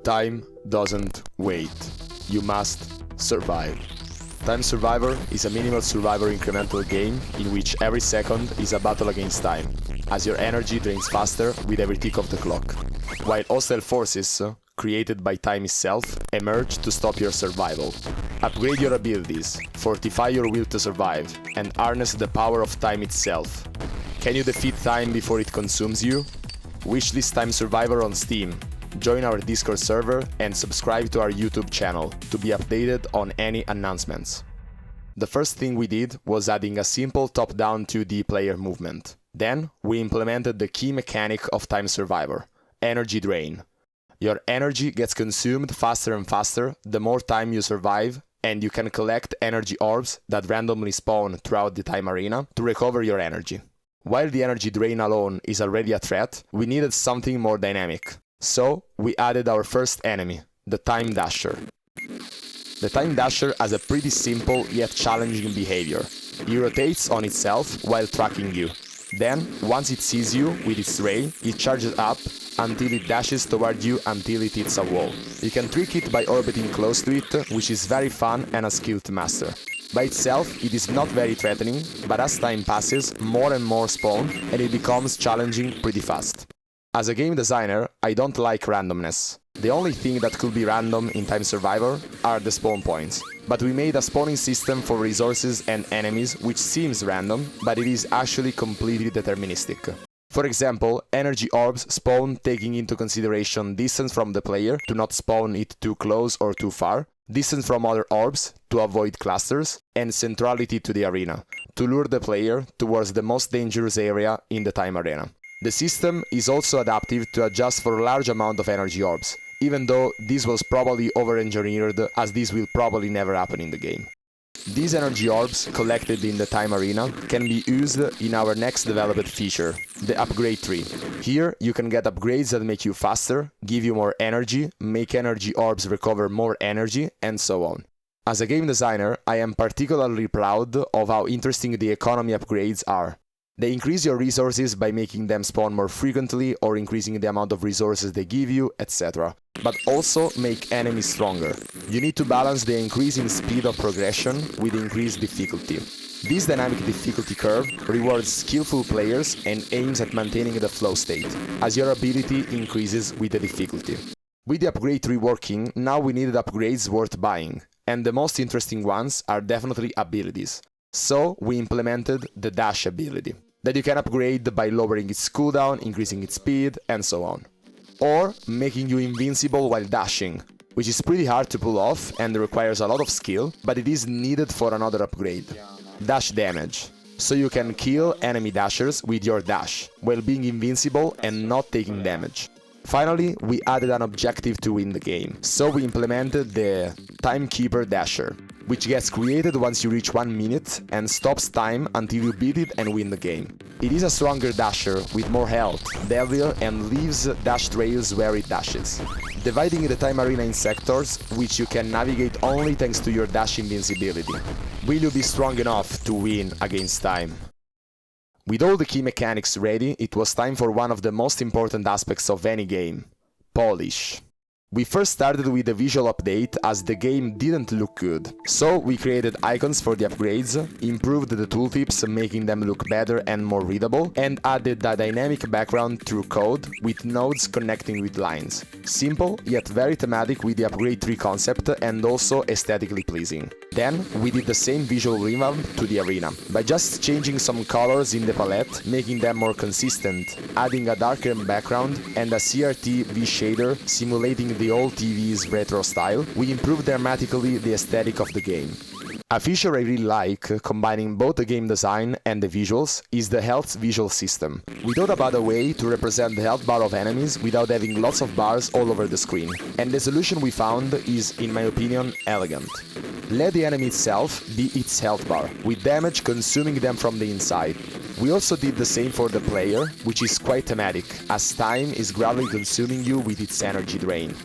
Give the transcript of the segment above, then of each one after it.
Time doesn't wait. You must survive. Time Survivor is a minimal survivor incremental game in which every second is a battle against time, as your energy drains faster with every tick of the clock, while hostile forces, created by time itself, emerge to stop your survival. Upgrade your abilities, fortify your will to survive, and harness the power of time itself. Can you defeat time before it consumes you? Wishlist Time Survivor on Steam. Join our Discord server and subscribe to our YouTube channel to be updated on any announcements. The first thing we did was adding a simple top-down 2D player movement. Then, we implemented the key mechanic of Time Survivor, energy drain. Your energy gets consumed faster and faster the more time you survive, and you can collect energy orbs that randomly spawn throughout the time arena to recover your energy. While the energy drain alone is already a threat, we needed something more dynamic. So, we added our first enemy, the Time Dasher. The Time Dasher has a pretty simple yet challenging behavior. It rotates on itself while tracking you. Then, once it sees you with its ray, it charges up until it dashes toward you until it hits a wall. You can trick it by orbiting close to it, which is very fun and a skill to master. By itself, it is not very threatening, but as time passes, more and more spawn, and it becomes challenging pretty fast. As a game designer, I don't like randomness. The only thing that could be random in Time Survivor are the spawn points. But we made a spawning system for resources and enemies which seems random, but it is actually completely deterministic. For example, energy orbs spawn taking into consideration distance from the player to not spawn it too close or too far, distance from other orbs to avoid clusters, and centrality to the arena, to lure the player towards the most dangerous area in the time arena. The system is also adaptive to adjust for a large amount of energy orbs, even though this was probably over-engineered, as this will probably never happen in the game. These energy orbs, collected in the time arena, can be used in our next developed feature, the upgrade tree. Here, you can get upgrades that make you faster, give you more energy, make energy orbs recover more energy, and so on. As a game designer, I am particularly proud of how interesting the economy upgrades are. They increase your resources by making them spawn more frequently or increasing the amount of resources they give you, etc. But also make enemies stronger. You need to balance the increase in speed of progression with increased difficulty. This dynamic difficulty curve rewards skillful players and aims at maintaining the flow state, as your ability increases with the difficulty. With the upgrade tree working, now we needed upgrades worth buying, and the most interesting ones are definitely abilities. So, we implemented the Dash ability, that you can upgrade by lowering its cooldown, increasing its speed, and so on. Or making you invincible while dashing, which is pretty hard to pull off and requires a lot of skill, but it is needed for another upgrade. Dash damage, so you can kill enemy dashers with your dash, while being invincible and not taking damage. Finally, we added an objective to win the game, so we implemented the Timekeeper Dasher, which gets created once you reach 1 minute and stops time until you beat it and win the game. It is a stronger dasher with more health, Devlog, and leaves dash trails where it dashes, dividing the time arena in sectors, which you can navigate only thanks to your dash invincibility. Will you be strong enough to win against time? With all the key mechanics ready, it was time for one of the most important aspects of any game: polish. We first started with a visual update as the game didn't look good, so we created icons for the upgrades, improved the tooltips making them look better and more readable, and added a dynamic background through code with nodes connecting with lines. Simple, yet very thematic with the upgrade tree concept and also aesthetically pleasing. Then, we did the same visual revamp to the arena, by just changing some colors in the palette, making them more consistent, adding a darker background and a CRT V-shader simulating the old TV's retro style. We improved dramatically the aesthetic of the game. A feature I really like, combining both the game design and the visuals, is the health visual system. We thought about a way to represent the health bar of enemies without having lots of bars all over the screen, and the solution we found is, in my opinion, elegant. Let the enemy itself be its health bar, with damage consuming them from the inside. We also did the same for the player, which is quite thematic, as time is gradually consuming you with its energy drain.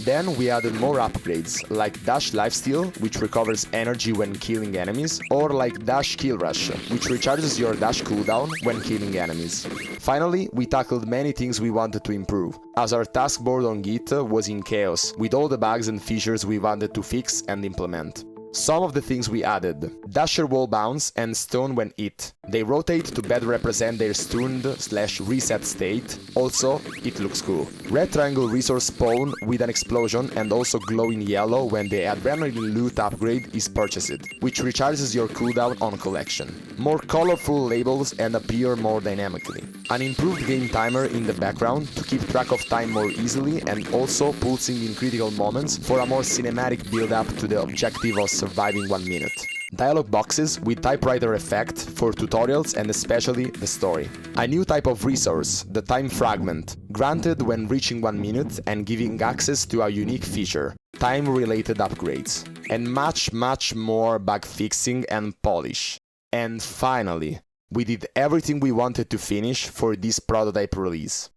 Then we added more upgrades, like Dash Lifesteal, which recovers energy when killing enemies, or like Dash Kill Rush, which recharges your dash cooldown when killing enemies. Finally, we tackled many things we wanted to improve, as our task board on Git was in chaos, with all the bugs and features we wanted to fix and implement. Some of the things we added: Dasher wall bounce and stun when hit. They rotate to better represent their stunned/reset state. Also, it looks cool. Red triangle resource spawn with an explosion and also glowing yellow when the adrenaline loot upgrade is purchased, which recharges your cooldown on collection. More colorful labels and appear more dynamically. An improved game timer in the background to keep track of time more easily and also pulsing in critical moments for a more cinematic build-up to the objective of surviving 1 minute. Dialog boxes with typewriter effect for tutorials and especially the story. A new type of resource, the time fragment, granted when reaching 1 minute and giving access to a unique feature, time-related upgrades. And much more bug fixing and polish. And finally, we did everything we wanted to finish for this prototype release.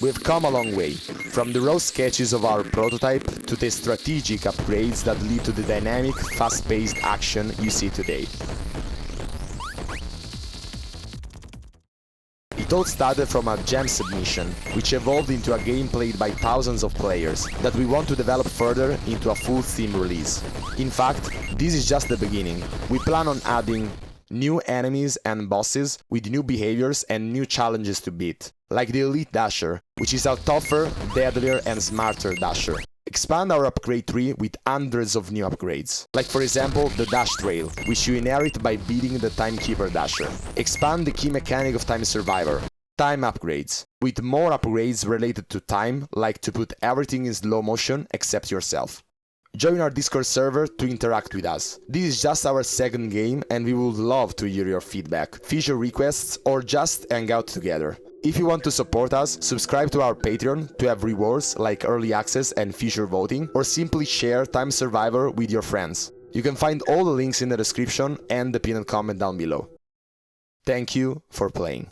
We've come a long way, from the raw sketches of our prototype to the strategic upgrades that lead to the dynamic, fast-paced action you see today. It all started from a jam submission, which evolved into a game played by thousands of players, that we want to develop further into a full Steam release. In fact, this is just the beginning. We plan on adding new enemies and bosses with new behaviors and new challenges to beat, like the Elite Dasher, which is a tougher, deadlier and smarter Dasher. Expand our upgrade tree with hundreds of new upgrades, like for example the Dash Trail, which you inherit by beating the Timekeeper Dasher. Expand the key mechanic of Time Survivor. Time upgrades, with more upgrades related to time, like to put everything in slow motion except yourself. Join our Discord server to interact with us. This is just our second game and we would love to hear your feedback, feature requests or just hang out together. If you want to support us, subscribe to our Patreon to have rewards like early access and feature voting, or simply share Time Survivor with your friends. You can find all the links in the description and the pinned comment down below. Thank you for playing.